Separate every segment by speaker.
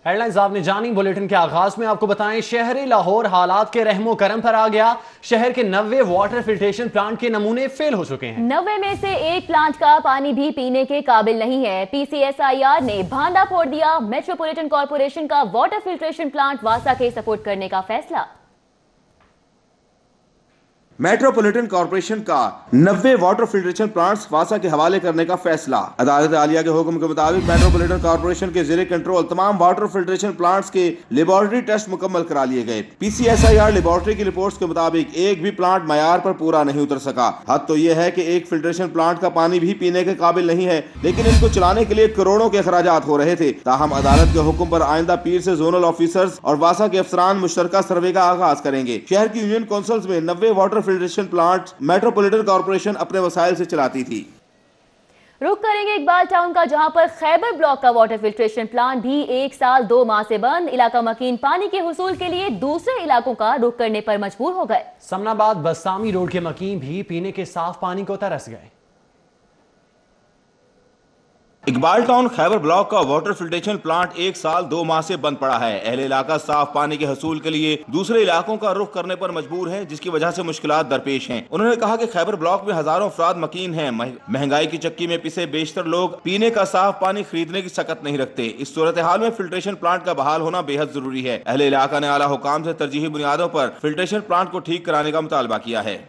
Speaker 1: Headlines आपने जानी। Bulletin के आगाज में आपको बताएं, शहरी लाहौर हालात के रहमो करम पर आ गया। शहर के 90 वाटर फिल्ट्रेशन प्लांट के नमूने फेल हो चुके हैं।
Speaker 2: 90 में से एक प्लांट का पानी भी पीने के काबिल नहीं है। PCSIR ने भांडा फोड़ दिया। मेट्रोपॉलिटन कॉर्पोरेशन का वाटर फिल्ट्रेशन प्लांट वासा के सपोर्ट करने का फैसला।
Speaker 3: मेट्रोपॉलिटन कॉर्पोरेशन का 90 वाटर फिल्ट्रेशन प्लांट्स वासा के हवाले करने का फैसला। अदालत आलिया के हुक्म के मुताबिक मेट्रोपॉलिटन कॉर्पोरेशन के ज़ेरे कंट्रोल तमाम वाटर फिल्ट्रेशन प्लांट्स के लेबोरेटरी टेस्ट मुकम्मल करा लिए गए। PCSIR लेबोरेटरी की रिपोर्ट्स के मुताबिक एक भी प्लांट मयार पर पूरा नहीं उतर सका। हद तो यह है कि एक फिल्ट्रेशन प्लांट का पानी भी पीने के काबिल नहीं है, लेकिन इनको चलाने के लिए करोड़ों के अखराजात हो रहे थे। ताहम अदालत के हुक्म पर आइंदा पीर से जोनल ऑफिसर्स और वासा के अफसरान मुश्तरका सर्वे का आगाज करेंगे। शहर की यूनियन काउंसिल्स में 90 water filtration plant metropolitan corporation अपने वसाइल से चलाती थी।
Speaker 2: रुक करेंगे इकबाल टाउन का, जहां पर खैबर ब्लॉक का वाटर फिल्ट्रेशन प्लांट भी 1 साल 2 माह से बंद। इलाका मकीन पानी के हुसूल के लिए दूसरे इलाकों का रुख करने पर मजबूर हो गए।
Speaker 1: समनाबाद बस्तामी रोड के मकीन भी पीने के साफ पानी को तरस गए।
Speaker 3: इकबाल टाउन खैबर ब्लॉक का वाटर फिल्ट्रेशन प्लांट 1 साल 2 माह से बंद पड़ा है। अहले इलाका साफ पानी के हसूल के लिए दूसरे इलाकों का रुख करने पर मजबूर है, जिसकी वजह से मुश्किलात दरपेश हैं। उन्होंने कहा कि खैबर ब्लॉक में हजारों अफराद मकीन हैं। महंगाई की चक्की में पिसे बेशतर लोग पीने का साफ पानी खरीदने की सकत नहीं रखते। इस सूरत हाल में फिल्ट्रेशन प्लांट का बहाल होना बेहद जरूरी है। अहले इलाका ने आला हुकाम से तरजीही बुनियादों पर फिल्ट्रेशन प्लांट को ठीक कराने का मुतालबा किया है।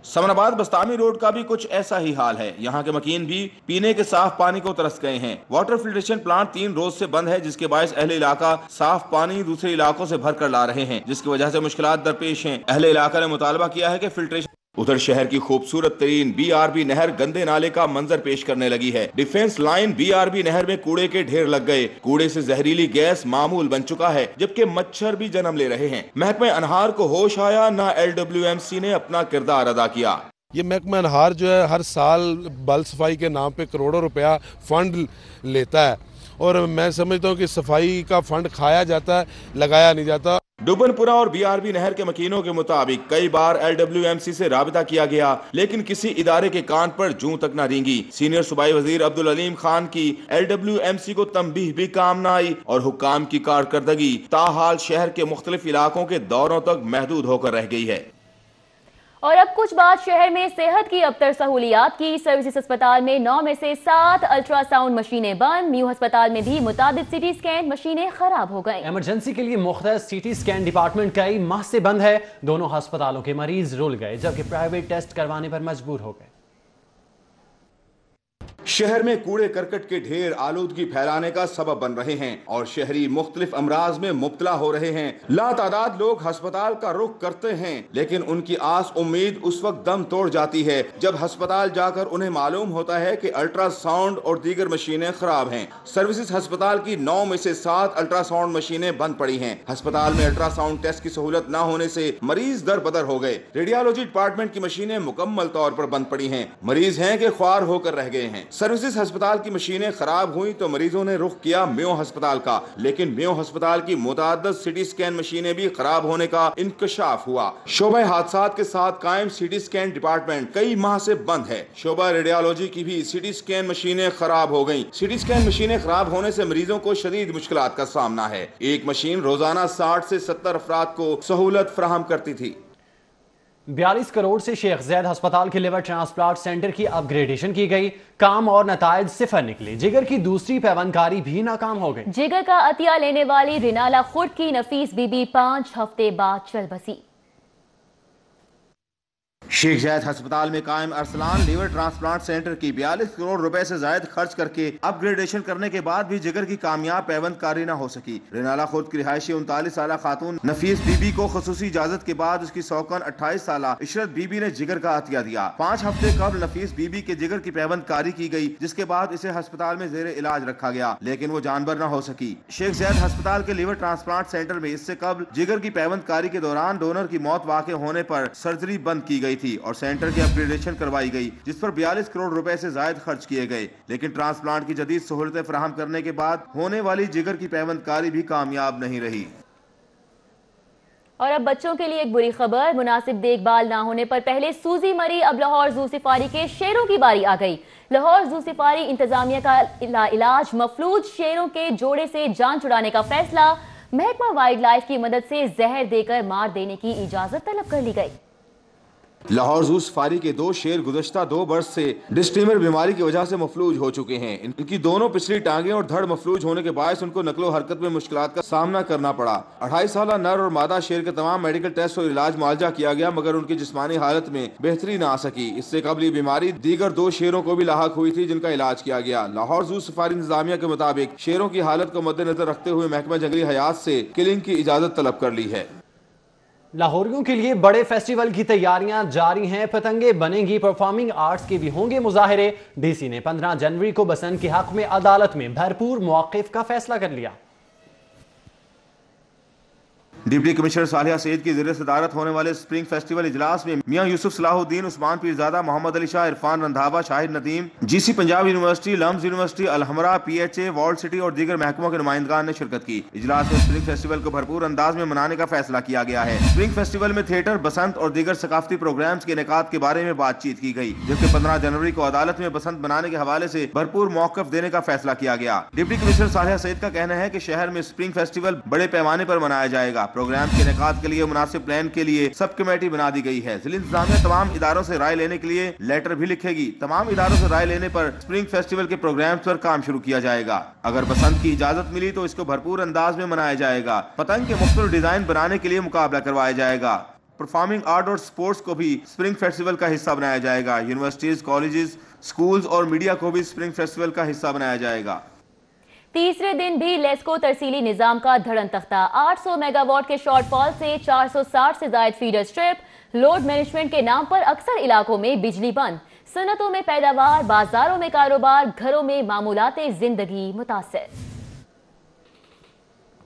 Speaker 3: समनाबाद बस्तामी रोड का भी कुछ ऐसा ही हाल है। यहाँ के मकीन भी पीने के साफ पानी को तरस गए हैं। वाटर फिल्ट्रेशन प्लांट 3 रोज से बंद है, जिसके बायस अहले इलाका साफ पानी दूसरे इलाकों से भर कर ला रहे हैं, जिसकी वजह से मुश्किलात दरपेश हैं। अहले इलाका ने मुतालबा किया है कि फिल्ट्रेशन उधर शहर की खूबसूरत तरीन BRB नहर गंदे नाले का मंजर पेश करने लगी है। डिफेंस लाइन BRB नहर में कूड़े के ढेर लग गए। कूड़े से जहरीली गैस मामूल बन चुका है, जबकि मच्छर भी जन्म ले रहे हैं। महकमे अनहार को होश आया, ना LWMC ने अपना किरदार अदा किया।
Speaker 4: ये महकमा अनहार जो है हर साल बल सफाई के नाम पे करोड़ों रुपया फंड लेता है, और मैं समझता हूँ कि सफाई का फंड खाया जाता है, लगाया नहीं जाता।
Speaker 3: डुबनपुरा और BRB नहर के मकीनों के मुताबिक कई बार LWMC से राबिता किया गया, लेकिन किसी इदारे के कान पर जूं तक न रेंगी। सीनियर सूबाई वजीर अब्दुल अलीम खान की LWMC को तंबीह भी काम न आई, और हुक्काम की कारकर्दगी ताहाल शहर के मुख्तलिफ इलाकों के दौरों तक महदूद होकर रह गई है।
Speaker 2: और अब कुछ बात शहर में सेहत की अबतर सहूलियात की। सर्विसेज अस्पताल में 9 में से 7 अल्ट्रासाउंड मशीनें बंद। न्यू अस्पताल में भी मुताबिक CT स्कैन मशीनें खराब हो गई।
Speaker 1: इमरजेंसी के लिए मुख्तस CT स्कैन डिपार्टमेंट कई माह से बंद है। दोनों अस्पतालों के मरीज रुल गए, जबकि प्राइवेट टेस्ट करवाने पर मजबूर हो गए।
Speaker 3: शहर में कूड़े करकट के ढेर आलूदगी फैलाने का सबब बन रहे हैं और शहरी मुख्तलिफ अमराज में मुब्तला हो रहे हैं। लातादाद लोग अस्पताल का रुख करते हैं, लेकिन उनकी आस उम्मीद उस वक्त दम तोड़ जाती है जब अस्पताल जाकर उन्हें मालूम होता है कि अल्ट्रासाउंड और दीगर मशीनें खराब हैं। सर्विसेज अस्पताल की 9 में से 7 अल्ट्रासाउंड मशीनें बंद पड़ी हैं। अस्पताल में अल्ट्रासाउंड टेस्ट की सहूलत न होने से मरीज दर बदर हो गए। रेडियोलॉजी डिपार्टमेंट की मशीनें मुकम्मल तौर पर बंद पड़ी हैं। मरीज हैं कि ख्वार होकर रह गए हैं। सर्विसेज अस्पताल की मशीनें खराब हुई तो मरीजों ने रुख किया मेयो अस्पताल का, लेकिन मेयो अस्पताल की मुताद्दद CT स्कैन मशीनें भी खराब होने का इंकशाफ हुआ। शोबा हादसात के साथ कायम CT स्कैन डिपार्टमेंट कई माह से बंद है। शोबा रेडियोलॉजी की भी CT स्कैन मशीनें खराब हो गयी। CT स्कैन मशीनें खराब होने से मरीजों को शदीद मुश्किलात का सामना है। एक मशीन रोजाना 60 से 70 अफराद को सहूलत फराहम करती थी।
Speaker 1: 42 करोड़ से शेख ज़ैद अस्पताल के लिवर ट्रांसप्लांट सेंटर की अपग्रेडेशन की गई। काम और नताइज सिफर निकले। जिगर की दूसरी पैवनकारी भी नाकाम हो गई।
Speaker 2: जिगर का अतिया लेने वाली रिनाला खुर्द की नफीस बीबी 5 हफ्ते बाद चल बसी।
Speaker 3: शेख ज़ैद अस्पताल में कायम अरसलान लीवर ट्रांसप्लांट सेंटर की 42 करोड़ रुपए से ज्यादा खर्च करके अपग्रेडेशन करने के बाद भी जिगर की कामयाब पैवंदकारी न हो सकी। रिनाला खुद की रिहायशी 39 साल खातून नफीस बीबी को खसूसी इजाजत के बाद उसकी सौकन 28 साल इशरत बीबी ने जिगर का अतिया दिया। 5 हफ्ते कबल नफीस बीबी के जिगर की पैवंदकारी की गई, जिसके बाद इसे अस्पताल में जेर इलाज रखा गया, लेकिन वो जानबर न हो सकी। शेख ज़ैद अस्पताल के लीवर ट्रांसप्लांट सेंटर में इससे कबल जिगर की पैवंदकारी के दौरान डोनर की मौत वाक़ होने पर सर्जरी बंद की गई थी और सेंटर की अपग्रेडेशन करवाई गई, जिस पर 42 करोड़ रुपए से ज्यादा खर्च किए गए। लेकिन ट्रांसप्लांट की जदीद सहूलतें फराहम करने के बाद होने वाली जिगर की पैवंदकारी भी कामयाब नहीं रही।
Speaker 2: اور اب بچوں کے لیے ایک بری خبر، مناسب دیکھ بھال نہ ہونے پر پہلے سوزی مری، اب لاہور زو سفاری کے شیروں کی باری آ گئی۔ لاہور زو سفاری انتظامیہ کا علاج مفلوج شیروں کے جوڑے سے جان چھڑانے کا فیصلہ، محکمہ وائلڈ لائف کی مدد سے زہر دے کر مار دینے کی اجازت طلب کر لی گئی۔
Speaker 3: لاہور زو سفاری کے 2 شیر گزشتہ 2 برس سے ڈسٹیمر بیماری کی وجہ سے مفلوج ہو چکے ہیں۔ ان کی دونوں پچھلی ٹانگیں اور دھڑ مفلوج ہونے کے باعث ان کو نقل و حرکت میں مشکلات کا سامنا کرنا پڑا۔ 28 سالہ نر اور مادہ شیر کے تمام میڈیکل ٹیسٹ اور علاج معالجہ کیا گیا، مگر ان کی جسمانی حالت میں بہتری نہ آ سکی۔ اس سے قبل یہ بیماری دیگر 2 شیروں کو بھی لاحق ہوئی تھی، جن کا علاج کیا گیا۔ لاہور زو سفاری انتظامیہ کے مطابق شیروں کی حالت کو مد نظر رکھتے ہوئے محکمہ جنگلی حیات سے کلنگ کی اجازت طلب کر لی ہے۔
Speaker 1: لاہوریوں کے لیے بڑے فیسٹیول کی تیاریاں جاری ہیں، پتنگیں بنیں گی، پرفارمنگ آرٹس کے بھی ہوں گے مظاہرے۔ ڈی سی نے 15 جنوری کو بسنت کے حق میں عدالت میں بھرپور موقف کا فیصلہ کر لیا۔
Speaker 3: ڈپٹی کمشنر صالحہ سعید کی زیر صدارت ہونے والے اسپرنگ فیسٹیول اجلاس میں میاں Yousaf Salahuddin, Usman Pirzada, Muhammad Ali Shah, Irfan Randhawa, Shahid Nadeem, G C Punjab university, LUMS university, Alhamra, P H A, world city اور دیگر محکموں کے نمائندگان نے شرکت کی۔ اجلاس میں اسپرنگ فیسٹیول کو بھرپور انداز میں منانے کا فیصلہ کیا گیا ہے۔ اسپرنگ فیسٹیول میں تھیٹر، بسنت اور دیگر ثقافتی پروگرامز کے انعقاد کے بارے میں بات چیت کی گئی، جبکہ 15 جنوری کو عدالت میں بسنت منانے کے حوالے سے بھرپور موقف دینے کا فیصلہ کیا گیا۔ ڈپٹی کمشنر صالحہ سعید کا کہنا ہے کہ شہر میں اسپرنگ فیسٹیول بڑے پیمانے پر منایا جائے گا۔ پروگرام کے انعقاد کے لیے مناسب پلان کے لیے سب کمیٹی بنا دی گئی ہے۔ ضلع انتظامیہ تمام اداروں سے رائے لینے کے لیے لیٹر بھی لکھے گی۔ تمام اداروں سے رائے لینے پر اسپرنگ فیسٹیول کے پروگرامز پر کام شروع کیا جائے گا۔ اگر بسنت کی اجازت ملی تو اس کو بھرپور انداز میں منایا جائے گا۔ پتنگ کے مختلف ڈیزائن بنانے کے لیے مقابلہ کروایا جائے گا۔ پرفارمنگ آرٹ اور سپورٹس کو بھی اسپرنگ فیسٹیول کا حصہ بنایا جائے گا۔ یونیورسٹیز، کالجز، سکولز اور میڈیا کو بھی اسپرنگ فیسٹیول کا حصہ بنایا جائے گا۔
Speaker 2: تیسرے دن بھی لیسکو ترسیلی نظام کا دھڑن تختہ، 800 میگا واٹ کے شارٹ فال سے 460 سے زائد فیڈر سٹرپ، لوڈ مینجمنٹ کے نام پر اکثر علاقوں میں بجلی بند، صنعتوں میں پیداوار، بازاروں میں کاروبار، گھروں میں معمولات زندگی متاثر۔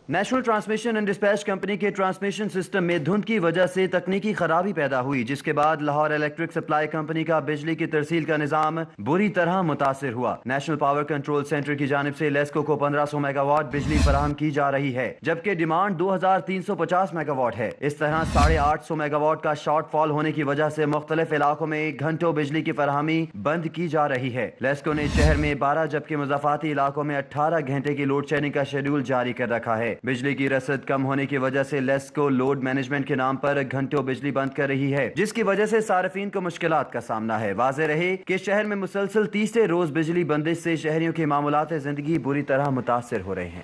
Speaker 5: National transmission and dispatch company کے ٹرانسمیشن سسٹم میں دھند کی وجہ سے تکنیکی خرابی پیدا ہوئی، جس کے بعد لاہور الیکٹرک سپلائی کمپنی کا بجلی کی ترسیل کا نظام بری طرح متاثر ہوا۔ نیشنل پاور کنٹرول سینٹر کی جانب سے لیسکو کو 1500 میگا واٹ بجلی فراہم کی جا رہی ہے، جبکہ ڈیمانڈ 2350 میگا واٹ ہے۔ اس طرح 850 میگا واٹ کا شارٹ فال ہونے کی وجہ سے مختلف علاقوں میں گھنٹوں بجلی کی فراہمی بند کی جا رہی ہے۔ لیسکو نے شہر میں 12 جبکہ مضافاتی علاقوں میں 18 گھنٹے کی لوڈ شیڈنگ کا شیڈول جاری کر رکھا ہے۔ بجلی کی رسد کم ہونے کی وجہ سے لیسکو لوڈ مینجمنٹ کے نام پر گھنٹوں بجلی بند کر رہی ہے، جس کی وجہ سے صارفین کو مشکلات کا سامنا ہے۔ واضح رہے کہ شہر میں مسلسل تیسرے روز بجلی بندش سے شہریوں کی معمولات زندگی بری طرح متاثر ہو رہے ہیں۔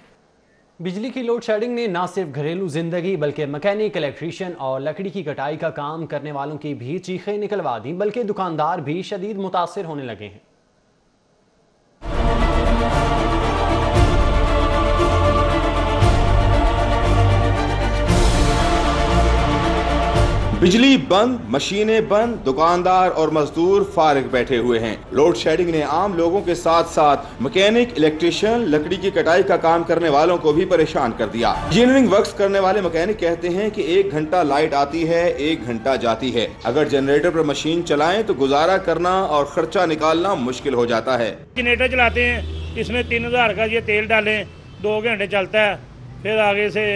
Speaker 1: بجلی کی لوڈ شیڈنگ نے نہ صرف گھریلو زندگی بلکہ مکینک، الیکٹریشین اور لکڑی کی کٹائی کا کام کرنے والوں کی بھی چیخیں نکلوا دیں، بلکہ دکاندار بھی شدید متاثر ہونے لگے ہیں۔
Speaker 3: بجلی بند، مشینیں بند، دکاندار اور مزدور فارغ بیٹھے ہوئے ہیں۔ لوڈ شیڈنگ نے عام لوگوں کے ساتھ ساتھ مکینک، الیکٹریشین، لکڑی کی کٹائی کا کام کرنے والوں کو بھی پریشان کر دیا۔ انجینئرنگ ورکس کرنے والے مکینک کہتے ہیں کہ 1 گھنٹہ لائٹ آتی ہے، 1 گھنٹہ جاتی ہے۔ اگر جنریٹر پر مشین چلائیں تو گزارا کرنا اور خرچہ نکالنا مشکل ہو جاتا ہے۔
Speaker 6: جنریٹر چلاتے ہیں، اس میں 3000 کا یہ تیل ڈالیں، 2 گھنٹے چلتا ہے، پھر آگے سے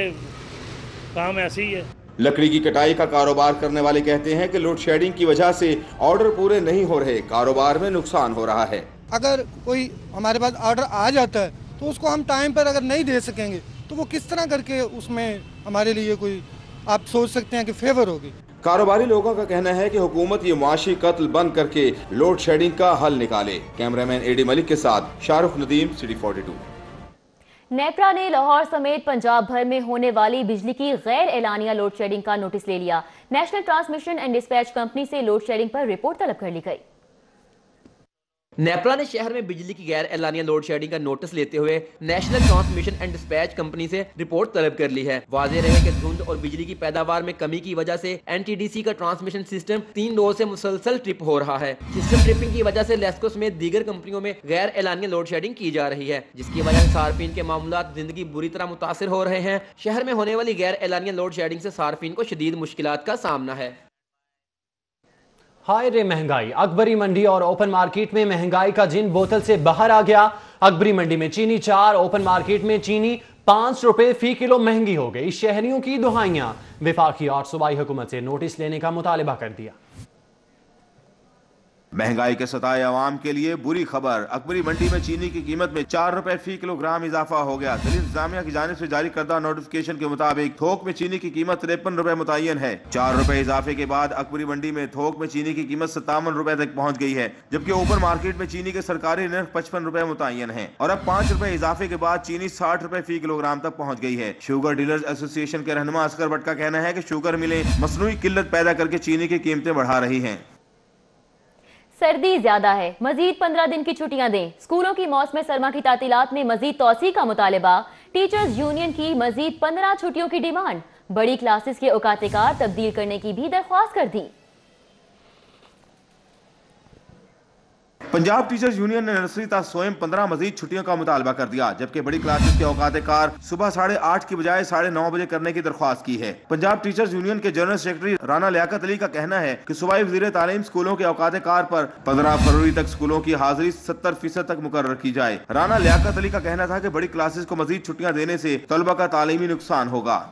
Speaker 6: کام ایسے ہی ہے۔
Speaker 3: لکڑی کی کٹائی کا کاروبار کرنے والے کہتے ہیں کہ لوڈ شیڈنگ کی وجہ سے آرڈر پورے نہیں ہو رہے، کاروبار میں نقصان ہو رہا ہے۔
Speaker 7: اگر کوئی ہمارے پاس آرڈر آ جاتا ہے تو اس کو ہم ٹائم پر اگر نہیں دے سکیں گے تو وہ کس طرح کر کے اس میں ہمارے لیے کوئی آپ سوچ سکتے ہیں کہ فیور ہوگی۔
Speaker 3: کاروباری لوگوں کا کہنا ہے کہ حکومت یہ معاشی قتل بند کر کے لوڈ شیڈنگ کا حل نکالے۔ کیمرامین اے ڈی ملک کے ساتھ شارخ ندیم، سٹی 42۔
Speaker 2: نیپرا نے لاہور سمیت پنجاب بھر میں ہونے والی بجلی کی غیر اعلانیہ لوڈ شیڈنگ کا نوٹس لے لیا۔ National transmission and dispatch company سے لوڈ شیڈنگ پر رپورٹ طلب کر لی گئی۔
Speaker 8: نیپرا نے شہر میں بجلی کی غیر اعلانیہ لوڈ شیڈنگ کا نوٹس لیتے ہوئے national transmission and dispatch company سے رپورٹ طلب کر لی ہے۔ واضح رہے کہ دھند اور بجلی کی پیداوار میں کمی کی وجہ سے NTDC کا ٹرانسمیشن سسٹم 3 روز سے مسلسل ٹرپ ہو رہا ہے۔ سسٹم ٹرپنگ کی وجہ سے لیسکو سمیت دیگر کمپنیوں میں غیر اعلانیہ لوڈ شیڈنگ کی جا رہی ہے، جس کی وجہ سے صارفین کے معاملات زندگی بری طرح متاثر ہو رہے ہیں۔ شہر میں ہونے والی غیر اعلانیہ لوڈ شیڈنگ سے صارفین کو شدید مشکلات کا سامنا ہے۔
Speaker 1: ہائے رے مہنگائی، اکبری منڈی اور اوپن مارکیٹ میں مہنگائی کا جن بوتل سے باہر آ گیا۔ اکبری منڈی میں چینی 4، اوپن مارکیٹ میں چینی 5 रुपए फी किलो महंगी हो गई, शहरियों की दुहाइयां। वफाकी और सूबाई हुकूमत से नोटिस लेने का मुतालबा कर दिया।
Speaker 3: महंगाई के सताए अवाम के लिए बुरी खबर। अकबरी मंडी में चीनी की कीमत में 4 रुपए फी किलोग्राम इजाफा हो गया। दिल्ली इंतजामिया की जानिब से जारी करदा नोटिफिकेशन के मुताबिक थोक में चीनी की कीमत 53 रुपए मुतय्यन है। 4 रुपए इजाफे के बाद अकबरी मंडी में थोक में चीनी की कीमत 57 रुपए तक पहुंच गई है, जबकि ओपन मार्केट में चीनी के सरकारी नर्ख 55 रुपए मुतय्यन है। और अब 5 रुपए इजाफे के बाद चीनी 60 रुपए फी किलोग्राम तक पहुंच गई है। शुगर डीलर्स एसोसिएशन के रहनुमा असगर भट्ट का कहना है कि शुगर मिलें मसनूई किल्लत पैदा करके चीनी की कीमतें बढ़ा रही हैं।
Speaker 2: सर्दी ज्यादा है, मजीद 15 दिन की छुट्टियां दें। स्कूलों की मौसम सरमा की तातीलात में मजीद तौसी का मुतालबा। टीचर्स यूनियन की मजीद 15 छुट्टियों की डिमांड। बड़ी क्लासेस के औकात कार तब्दील करने की भी दरख्वास्त कर दी।
Speaker 3: पंजाब टीचर्स यूनियन ने नर्सरी तक स्वयं 15 मजीद छुट्टियों का मुतालबा कर दिया, जबकि बड़ी क्लासेस के औकात कार सुबह 8:30 की बजाय 9:30 बजे करने की दरख्वास्त की है। पंजाब टीचर्स यूनियन के जनरल सेक्रेटरी राना लियाकत अली का कहना है कि सूबाई वज़ीर तालीम स्कूलों के औकात कार पर 15 फरवरी तक स्कूलों की हाजिरी 70% तक मुकर्रर की जाए। राना लियाकत अली का कहना था कि बड़ी क्लासेस को मजीद छुट्टियां देने से तलबा का तालीमी नुकसान होगा।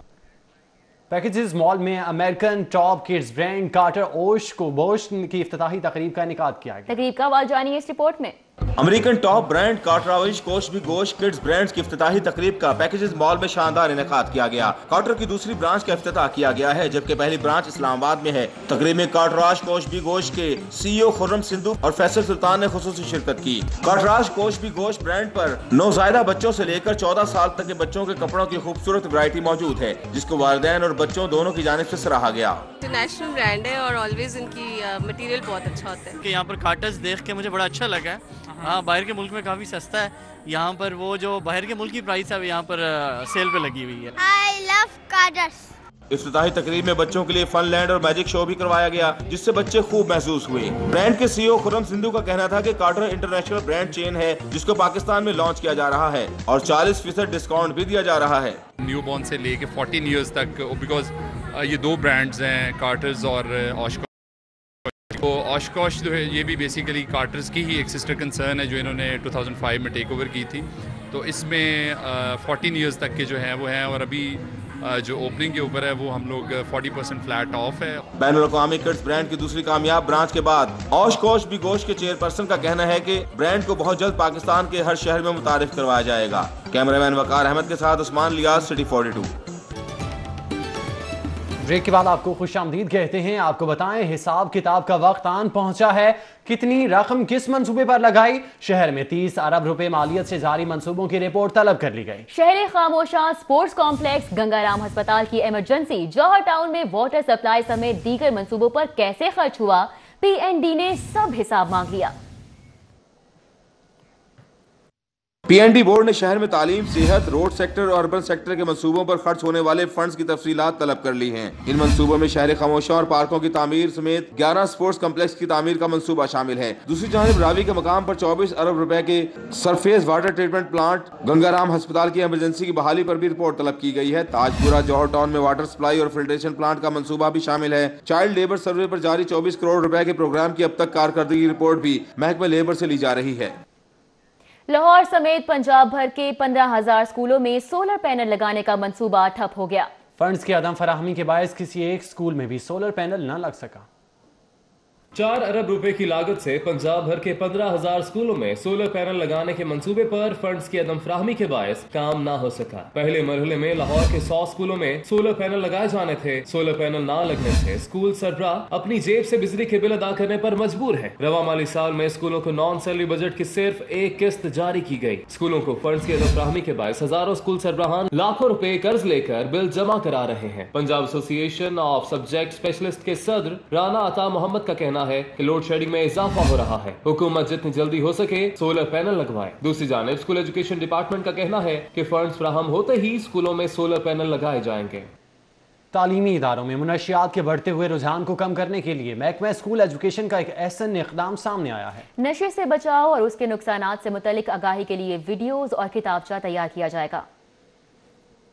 Speaker 1: पैकेजेस मॉल में American top kids brand Carter ओश को बोश की इफ्तिताही तकरीब का इनेकाद किया गया।
Speaker 2: तकरीब का वाल जानिए इस रिपोर्ट में।
Speaker 3: अमेरिकन टॉप ब्रांड कार्टर कोश भी गोश किड्स ब्रांड्स की इफ्तिताही तकरीब का पैकेजेस मॉल में शानदार इनेकाद किया गया। कार्टर की दूसरी ब्रांच का इफ्तिताह किया गया है, जबकि पहली ब्रांच इस्लामाबाद में है। तकरीब में कार्टराज कोश भी गोश के CEO खुर्रम सिंधु और फैसल सुल्तान ने खुसूसी शिरकत की। कार्टराज कोश भी गोश ब्रांड पर नौज़ायदा बच्चों से लेकर 14 साल तक के बच्चों के कपड़ों की खूबसूरत वैरायटी मौजूद है, जिसको वालिदैन और बच्चों दोनों की जानिब से सराहा गया।
Speaker 9: इंटरनेशनल ब्रांड है और ऑलवेज इनकी मटेरियल बहुत अच्छा होता है।
Speaker 10: यहाँ पर कार्टर्स देख के मुझे बड़ा अच्छा लगा है। हाँ, बाहर के मुल्क में काफ़ी सस्ता है, यहाँ पर वो जो बाहर के मुल्क की प्राइस है यहाँ पर सेल पे लगी हुई है।
Speaker 11: I love कार्टर्स।
Speaker 3: इफ्तिताही तकरीब में बच्चों के लिए फन लैंड और मैजिक शो भी करवाया गया, जिससे बच्चे खूब महसूस हुए। ब्रांड के CEO खुर्रम सिंधु का कहना था कि कार्टर इंटरनेशनल ब्रांड चेन है, जिसको पाकिस्तान में लॉन्च किया जा रहा है और 40% डिस्काउंट भी दिया जा रहा है।
Speaker 12: न्यू बॉर्न से लेके 14 ईयर्स तक, बिकॉज ये दो ब्रांड्स हैं, कार्टर्स और ऑशकॉश। तो ऑशकॉश जो है ये भी बेसिकली कार्टर्स की ही एक सिस्टर कंसर्न है, जो इन्होंने 2005 में टेक ओवर की थी। तो इसमें 14 ईयर्स तक के जो हैं वो हैं, और अभी जो ओपनिंग के ऊपर है वो हम लोग 40% फ्लैट ऑफ है।
Speaker 3: बैनुल अक़वामी किड्स ब्रांड की दूसरी कामयाब ब्रांच के बाद ऑशकॉश भी गोश के चेयरपर्सन का कहना है कि ब्रांड को बहुत जल्द पाकिस्तान के हर शहर में मुतारिफ करवाया जाएगा। कैमरामैन वकार अहमद के साथ उस्मान लियाज, सिटी 42।
Speaker 1: ब्रेक के बाद आपको खुशामदीद कहते हैं। आपको बताएं, हिसाब किताब का वक्त आन पहुंचा है। कितनी रकम किस मंसूबे पर लगाई? शहर में 30 अरब रुपए मालियत से जारी मंसूबों की रिपोर्ट तलब कर ली गई।
Speaker 2: शहर खामोशा स्पोर्ट्स कॉम्प्लेक्स, गंगाराम अस्पताल की इमरजेंसी, जौहर टाउन में वाटर सप्लाई समेत दीगर मंसूबों पर कैसे खर्च हुआ, PND ने सब हिसाब मांग लिया।
Speaker 3: PND बोर्ड ने शहर में तालीम, सेहत, रोड सेक्टर और अर्बन सेक्टर के मंसूबों पर खर्च होने वाले फंड्स की तफसीलात तलब कर ली हैं। इन मंसूबों में शहर खामोशा और पार्कों की तामीर समेत 11 स्पोर्ट्स कम्प्लेक्स की तामीर का मंसूबा शामिल है। दूसरी जानिब रावी के मकाम पर 24 अरब रुपए के surface water treatment plant, Gangaram अस्पताल की इमरजेंसी की बहाली पर भी रिपोर्ट तलब की गई है। ताजपुरा जौहर टाउन में वाटर सप्लाई और फिल्ट्रेशन प्लांट का मंसूबा भी शामिल है। चाइल्ड लेबर सर्वे पर जारी 24 करोड़ रुपए के प्रोग्राम की अब तक कारकर्दगी रिपोर्ट भी महकमे लेबर से ली जा रही है।
Speaker 2: लाहौर समेत पंजाब भर के 15,000 स्कूलों में सोलर पैनल लगाने का मंसूबा ठप हो गया।
Speaker 1: फंड्स की अदम फराहमी के बायस किसी एक स्कूल में भी सोलर पैनल न लग सका।
Speaker 13: 4 अरब रुपए की लागत से पंजाब भर के 15,000 स्कूलों में सोलर पैनल लगाने के मंसूबे पर फंड्स की अदम फराहमी के बायस काम ना हो सका। पहले मरहले में लाहौर के 100 स्कूलों में सोलर पैनल लगाए जाने थे। सोलर पैनल ना लगने से स्कूल सरबराह अपनी जेब से बिजली के बिल अदा करने पर मजबूर है। रवा माली साल में स्कूलों को नॉन सैलरी बजट की सिर्फ एक किस्त जारी की गई। स्कूलों को फंड्स की अदम फराहमी के बायस हजारों स्कूल सरबराहान लाखों रुपए कर्ज लेकर बिल जमा करा रहे हैं। Punjab association of subject specialist के सदर राना अता मोहम्मद का कहना है कि लोड शेडिंग में इजाफा हो रहा है। हुकूमत जितनी जल्दी हो सके सोलर पैनल लगवाए। दूसरी जानिब स्कूल एजुकेशन डिपार्टमेंट का कहना है कि फंड्स फराहम होते ही स्कूलों में सोलर पैनल लगाए जाएंगे।
Speaker 1: तालीमी इदारों में मुनशियात के बढ़ते हुए रुझान को कम करने के लिए महकमा स्कूल एजुकेशन का एक ऐसा इक़दाम सामने आया है।
Speaker 2: नशे से बचाव और उसके नुकसानात से मुतल्लिक आगाही के लिए वीडियोज और किताबचा तैयार किया जाएगा।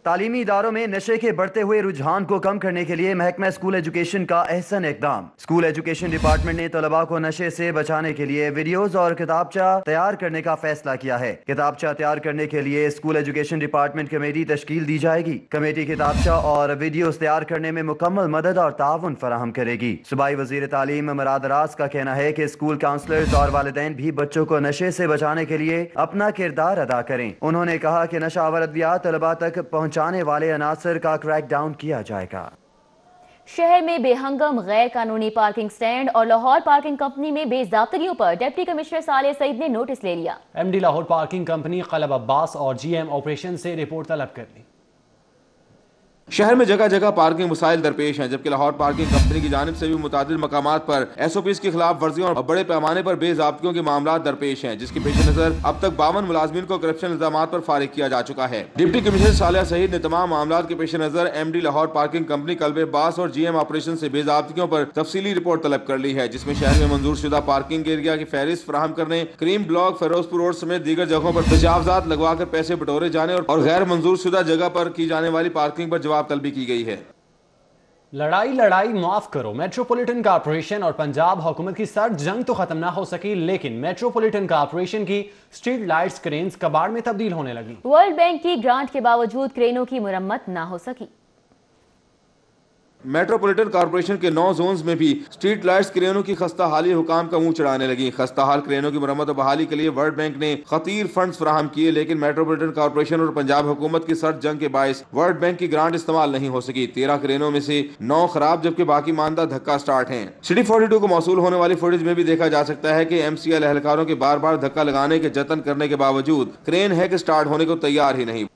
Speaker 5: तालीमी इदारों में नशे के बढ़ते हुए रुझान को कम करने के लिए महकमा स्कूल एजुकेशन का अहसन इकदाम। स्कूल एजुकेशन डिपार्टमेंट ने तलबा को नशे से बचाने के लिए वीडियोस और किताबचा तैयार करने का फैसला किया है। किताबचा तैयार करने के लिए स्कूल एजुकेशन डिपार्टमेंट कमेटी तश्कील दी जाएगी। कमेटी किताबचा और वीडियोस तैयार करने में मुकम्मल मदद और ताउन फराहम करेगी। सूबाई वजीर तालीम मुराद राज का कहना है कि स्कूल काउंसलर्स और वालिदैन भी बच्चों को नशे से बचाने के लिए अपना किरदार अदा करें। उन्होंने कहा कि नशावर अद्वियात तलबा तक पहुँचाने वाले अनासर का क्रैक डाउन किया जाएगा।
Speaker 2: शहर में बेहंगम गैर कानूनी पार्किंग स्टैंड और लाहौर पार्किंग कंपनी में बेज़ाब्तगियों पर डिप्टी कमिश्नर साले सईद ने नोटिस ले लिया।
Speaker 1: MD Lahore parking company club Abbas और जीएम ऑपरेशन से रिपोर्ट तलब कर ली।
Speaker 3: शहर में जगह जगह पार्किंग मसाइल दरपेश हैं, जबकि लाहौर पार्किंग कंपनी की जानिब से भी मुतादिद मकामात पर SOPs की खिलाफ वर्जियों और बड़े पैमाने पर बेज़ाब्तियों के मामला दरपेश हैं, जिसके पेश नजर अब तक 52 मुलाजमीन को करप्शन इल्जामात पर फारिग किया जा चुका है। डिप्टी कमिश्नर सालिया सईद ने तमाम मामला के पेश नजर MD Lahore parking company club Abbas और GM ऑपरेशन से बेज़ाब्तियों पर तफसीली रिपोर्ट तलब कर ली है, जिसमें शहर में मंजूर शुदा पार्किंग एरिया की फहरिस्त फराहम करने, क्रीम ब्लॉक, फिरोजपुर रोड समेत दीगर जगहों पर तजावजात लगवा कर पैसे बटोरे जाने और गैर मंजूर शुदा जगह पर की जाने वाली पार्किंग पर जवाब तलबी की गई है।
Speaker 1: लड़ाई माफ करो। मेट्रोपॉलिटन कॉर्पोरेशन और पंजाब हुकूमत की सर्द जंग तो खत्म ना हो सकी, लेकिन मेट्रोपॉलिटन कॉर्पोरेशन की स्ट्रीट लाइट्स क्रेन्स कबाड़ में तब्दील होने लगी।
Speaker 2: वर्ल्ड बैंक की ग्रांट के बावजूद क्रेनों की मुरम्मत ना हो सकी।
Speaker 3: मेट्रोपॉलिटन कॉर्पोरेशन के 9 जोन्स में भी स्ट्रीट लाइट्स क्रेनों की खस्ता हाली हुकाम का मुंह चढ़ाने लगी। खस्ता हाल क्रेनों की मरम्मत और बहाली के लिए वर्ल्ड बैंक ने खतीर फंड्स फराहम किए, लेकिन मेट्रोपॉलिटन कॉर्पोरेशन और पंजाब हुकूमत की सर्द जंग के बायस वर्ल्ड बैंक की ग्रांट इस्तेमाल नहीं हो सकी। 13 क्रेनों में से 9 खराब, जबकि बाकी मानदा धक्का स्टार्ट हैं। सिटी 42 को मौसूल होने वाली फुटेज में भी देखा जा सकता है कि MCL एहलकारों के बार बार धक्का लगाने के जतन करने के बावजूद क्रेन है कि स्टार्ट होने को तैयार ही नहीं।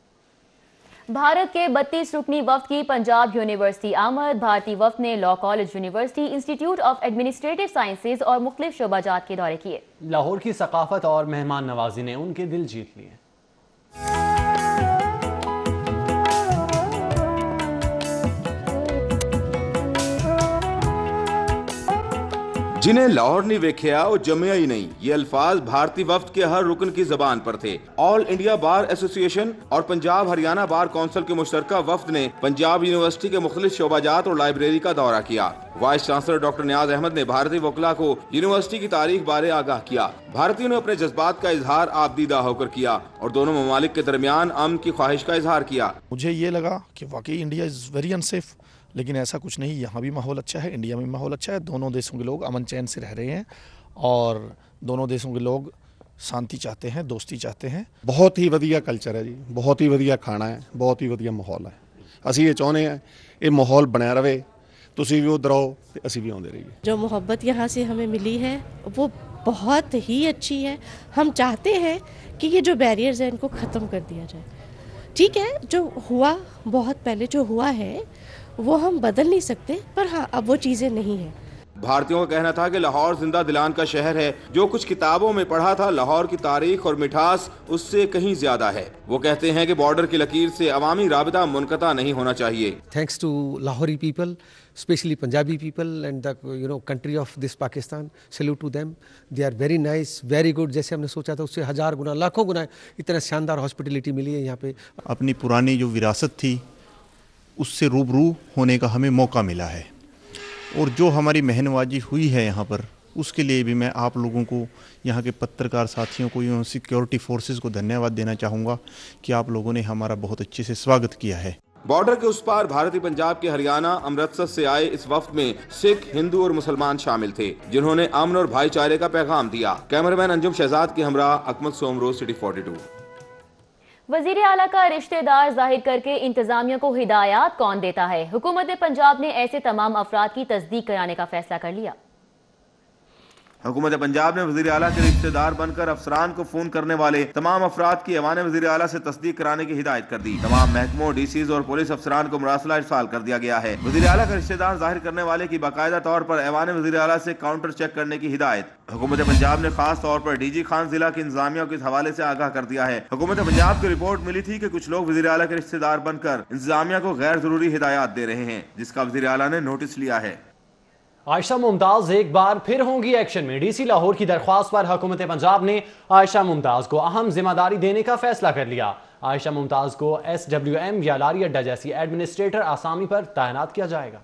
Speaker 2: भारत के 32 रुकनी वफ्द की पंजाब यूनिवर्सिटी आमद। भारतीय वफ्द ने law college, university, institute of administrative sciences और मुख्तलिफ शोबाजात के दौरे किए।
Speaker 1: लाहौर की सकाफत और मेहमान नवाजी ने उनके दिल जीत लिए।
Speaker 3: जिन्हें लाहौर नहीं वेख्या वो जमिया ही नहीं, ये अल्फाज भारतीय वफ्द के हर रुकन की जबान पर थे। ऑल इंडिया बार एसोसिएशन और पंजाब हरियाणा बार कौंसिल के मुश्तरका वफ्द ने पंजाब यूनिवर्सिटी के मुख्तलिफ शोबाजात और लाइब्रेरी का दौरा किया। वाइस चांसलर डॉक्टर नियाज अहमद ने भारतीय वकला को यूनिवर्सिटी की तारीख बारे आगाह किया। भारतीयों ने अपने जज्बात का इजहार आपदीदा होकर किया और दोनों ममालिक के दरमियान अमन की ख्वाहिश का इजहार किया।
Speaker 11: मुझे ये लगा कि वाकई इंडिया इज़ वेरी अनसेफ, लेकिन ऐसा कुछ नहीं। यहाँ भी माहौल अच्छा है, इंडिया में माहौल अच्छा है। दोनों देशों के लोग अमन चैन से रह रहे हैं और दोनों देशों के लोग शांति चाहते हैं, दोस्ती चाहते हैं।
Speaker 14: बहुत ही वधिया कल्चर है जी, बहुत ही वधिया खाना है, बहुत ही वधिया माहौल है। ਅਸੀਂ ਇਹ ਚਾਹੁੰਦੇ ਹਾਂ ਇਹ माहौल ਬਣਿਆ रहे, ਤੁਸੀਂ भी उधर आओ तो ਅਸੀਂ भी आते रहिए।
Speaker 15: जो मोहब्बत यहाँ से हमें मिली है वो बहुत ही अच्छी है। हम चाहते हैं कि ये जो बैरियर्स हैं इनको ख़त्म कर दिया जाए। ठीक है, जो हुआ बहुत पहले जो हुआ है वो हम बदल नहीं सकते, पर हाँ अब वो चीज़ें नहीं हैं।
Speaker 3: भारतीयों का कहना था कि लाहौर जिंदा दिलान का शहर है। जो कुछ किताबों में पढ़ा था लाहौर की तारीख और मिठास उससे कहीं ज्यादा है। वो कहते हैं कि बॉर्डर की लकीर से अवामी राबिता मुनक़ता नहीं होना चाहिए।
Speaker 16: Thanks to Lahori people, especially Punjabi people and the country of this Pakistan, salute to them. They are very nice, very good. जैसे हमने सोचा था उससे 1000 गुना, लाखों गुना इतना शानदार हॉस्पिटलिटी मिली है यहाँ पे।
Speaker 17: अपनी पुरानी जो विरासत थी उससे रूबरू होने का हमें मौका मिला है और जो हमारी मेहनवाजी हुई है यहाँ पर उसके लिए भी मैं आप लोगों को, यहाँ के पत्रकार साथियों को, यूँ सिक्योरिटी फोर्सेस को धन्यवाद देना चाहूँगा कि आप लोगों ने हमारा बहुत अच्छे से स्वागत किया है।
Speaker 3: बॉर्डर के उस पार भारतीय पंजाब के हरियाणा अमृतसर से आए इस वफ्द में सिख, हिंदू और मुसलमान शामिल थे, जिन्होंने अमन और भाईचारे का पैगाम दिया। कैमरामैन अंजुम शहजाद के हमरा अकमल सोमरोज, सिटी 42।
Speaker 2: वजीर आला का रिश्तेदार जाहिर करके इंतजामिया को हिदायत कौन देता है? हुकूमत पंजाब ने ऐसे तमाम अफराद की तस्दीक कराने का फैसला कर लिया।
Speaker 3: हुकूमत पंजाब ने वज़ीर आला के रिश्तेदार बनकर अफसरान को फोन करने वाले तमाम अफराद की ऐवान वज़ीर आला से तस्दीक कराने की हिदायत कर दी। तमाम महकमों, डीसीज और पुलिस अफसरान को मुरासला इरसाल कर दिया गया है। वज़ीर आला का रिश्तेदार जाहिर करने वाले की बाकायदा तौर पर ऐवान वज़ीर आला से काउंटर चेक करने की हिदायत हुकूमत पंजाब ने खास तौर पर DG खान जिला के इंतजामिया को इस हवाले से आगाह कर दिया है। हुकूमत पंजाब को रिपोर्ट मिली थी कि कुछ लोग वज़ीर आला के रिश्तेदार बनकर इंतजामिया को गैर जरूरी हिदायत दे रहे हैं, जिसका वज़ीर आला ने नोटिस लिया है।
Speaker 1: आयशा मुमताज एक बार फिर होंगी एक्शन में। DC लाहौर की दरख्वास्त पर हुकूमत पंजाब ने आयशा मुमताज को अहम जिम्मेदारी देने का फैसला कर लिया। عائشہ ممتاز کو SWM یا لاری اڈا جیسی ایڈمنسٹریٹر آسامی پر تعینات کیا جائے گا۔